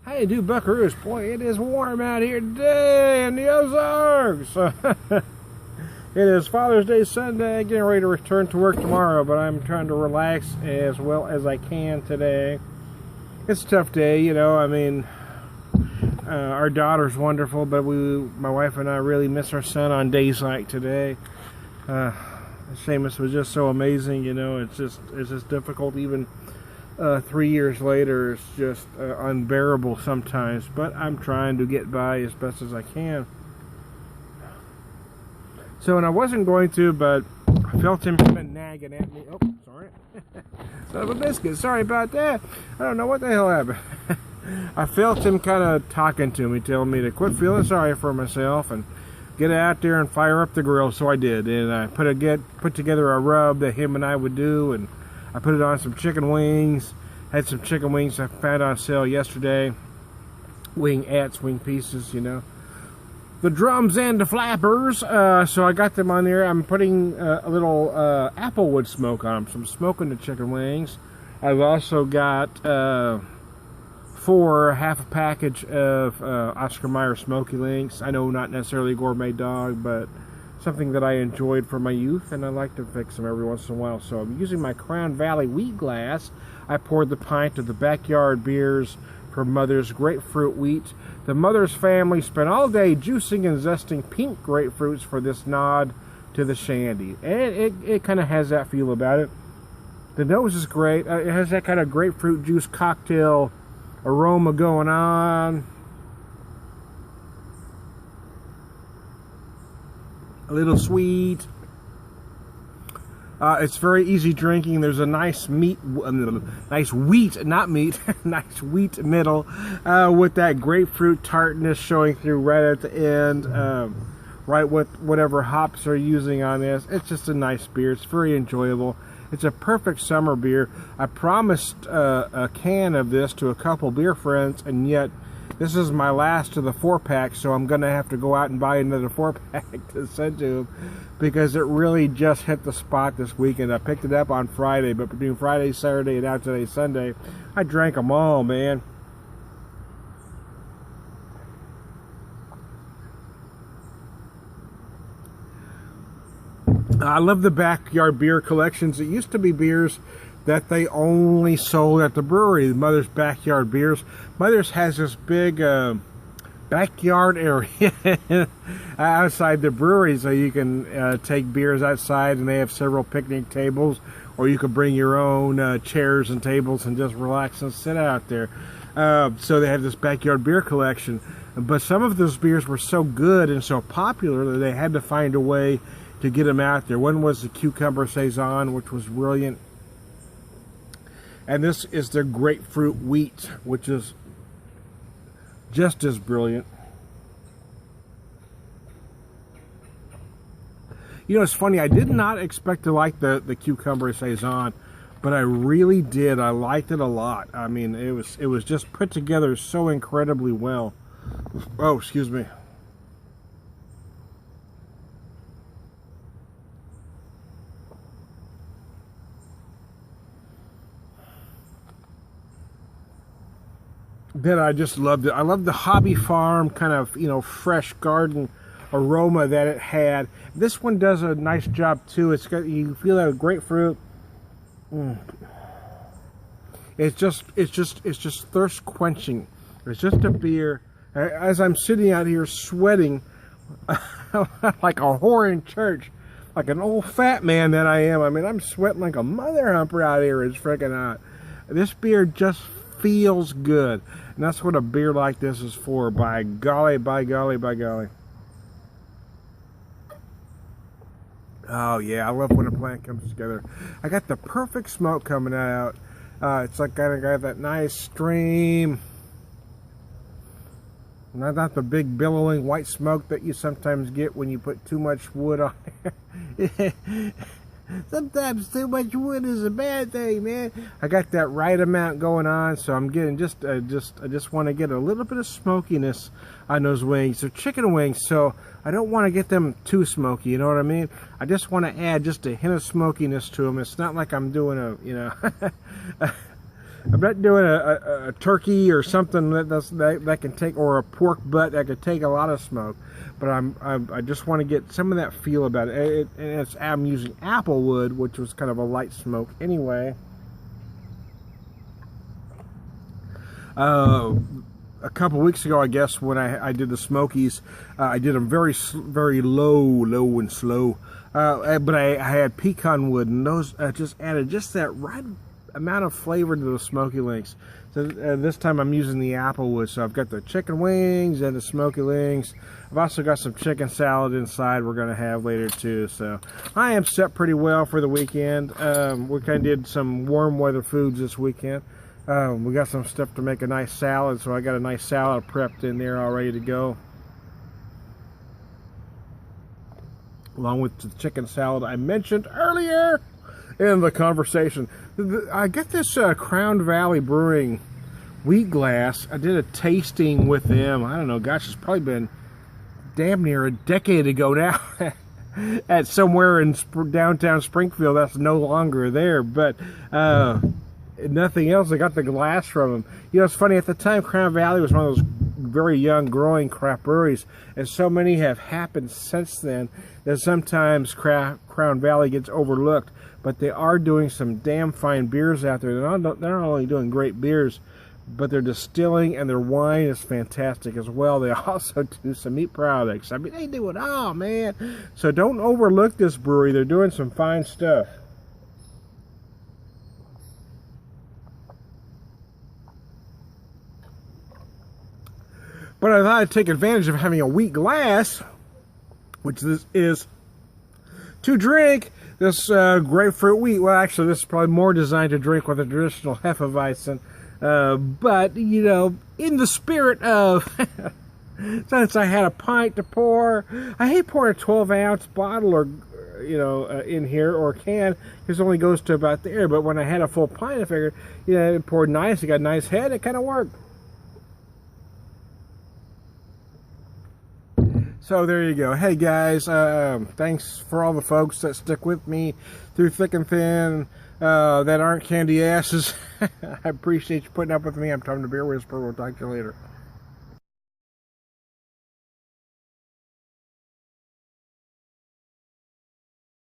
How you do, buckaroos? Boy, it is warm out here today in the Ozarks. It is Father's Day Sunday, getting ready to return to work tomorrow, but I'm trying to relax as well as I can today. It's a tough day, you know. I mean, our daughter's wonderful, but my wife and I really miss our son on days like today. Seamus was just so amazing, you know. It's just difficult even 3 years later. It's just unbearable sometimes, but I'm trying to get by as best as I can. So, and I wasn't going to, but I felt him nagging at me. Oh, sorry. Son of a biscuit. Sorry about that. I don't know what the hell happened. I felt him kind of talking to me, telling me to quit feeling sorry for myself and get out there and fire up the grill. So I did, and I put together a rub that him and I would do, and I put it on some chicken wings. Had some chicken wings I found on sale yesterday. Wing pieces, you know. The drums and the flappers. So I got them on there. I'm putting a little applewood smoke on them. So I'm smoking the chicken wings. I've also got half a package of Oscar Mayer Smoky Links. I know not necessarily a gourmet dog, but something that I enjoyed from my youth, and I like to fix them every once in a while. So I'm using my Crown Valley wheat glass. I poured the pint of the backyard beers for Mother's Grapefruit wheat. The Mother's family spent all day juicing and zesting pink grapefruits for this nod to the shandy. And it kind of has that feel about it. The nose is great. It has that kind of grapefruit juice cocktail aroma going on. A little sweet. It's very easy drinking. There's a nice wheat middle with that grapefruit tartness showing through right at the end, right with whatever hops are using on this. It's just a nice beer. It's very enjoyable. It's a perfect summer beer. I promised a can of this to a couple beer friends, and yet this is my last of the 4-pack, so I'm going to have to go out and buy another 4-pack to send to them, because it really just hit the spot this weekend. I picked it up on Friday, but between Friday, Saturday, and now today, Sunday, I drank them all, man. I love the backyard beer collections. It used to be beers that they only sold at the brewery, Mother's Backyard Beers. Mother's has this big backyard area outside the brewery, so you can take beers outside, and they have several picnic tables, or you could bring your own chairs and tables and just relax and sit out there. So they have this backyard beer collection, but some of those beers were so good and so popular that they had to find a way to get them out there. One was the Cucumber Saison, which was brilliant. And this is their Grapefruit Wheat, which is just as brilliant. You know, it's funny, I did not expect to like the Cucumber Saison, but I really did. I liked it a lot. I mean, it was just put together so incredibly well. Oh, excuse me. Then I just loved it. I love the Hobby Farm kind of, you know, fresh garden aroma that it had. This one does a nice job too. It's got, you feel that grapefruit. It's just thirst quenching. It's just a beer. As I'm sitting out here sweating like a whore in church, like an old fat man that I am. I mean, I'm sweating like a mother humper out here. It's freaking hot. This beer just feels good. And that's what a beer like this is for. By golly, by golly, by golly. Oh yeah, I love when a plant comes together. I got the perfect smoke coming out. It's like I got that nice stream. Not the big billowing white smoke that you sometimes get when you put too much wood on it. Sometimes too much wood is a bad thing, man. I got that right amount going on, so I'm getting I just want to get a little bit of smokiness on those wings. They're chicken wings, so I don't want to get them too smoky, you know what I mean? I just want to add just a hint of smokiness to them. It's not like I'm doing a, you know, I'm not doing a turkey or something that can take, or a pork butt that could take a lot of smoke. But I just want to get some of that feel about it. I'm using apple wood, which was kind of a light smoke anyway. A couple weeks ago, I guess, when I did the Smokies, I did them very low and slow. But I had pecan wood, and those just added just that right amount of flavor to the smoky links. So this time I'm using the apple wood. So I've got the chicken wings and the smoky links. I've also got some chicken salad inside we're going to have later too. So I am set pretty well for the weekend. We kind of did some warm weather foods this weekend. We got some stuff to make a nice salad, so I got a nice salad prepped in there all ready to go, along with the chicken salad I mentioned earlier in the conversation. I got this Crown Valley Brewing wheat glass. I did a tasting with them, I don't know, gosh, it's probably been damn near a decade ago now at somewhere in downtown Springfield that's no longer there, but nothing else. I got the glass from them. You know, it's funny, at the time Crown Valley was one of those very young growing craft breweries, and so many have happened since then that sometimes Crown Valley gets overlooked, but they are doing some damn fine beers out there. They're not only doing great beers, but their distilling and their wine is fantastic as well. They also do some meat products. I mean, they do it all, man. So don't overlook this brewery. They're doing some fine stuff. But I thought I'd take advantage of having a wheat glass, which this is, to drink this grapefruit wheat. Well, actually, this is probably more designed to drink with a traditional Hefeweizen. But, you know, in the spirit of, since I had a pint to pour, I hate pouring a 12-ounce bottle or, you know, in here, or a can, because it only goes to about there. But when I had a full pint, I figured, you know, it poured nice, it got a nice head, it kind of worked. So there you go. Hey guys, thanks for all the folks that stick with me through thick and thin, that aren't candy asses. I appreciate you putting up with me. I'm Tom the Beer Whisperer. We'll talk to you later.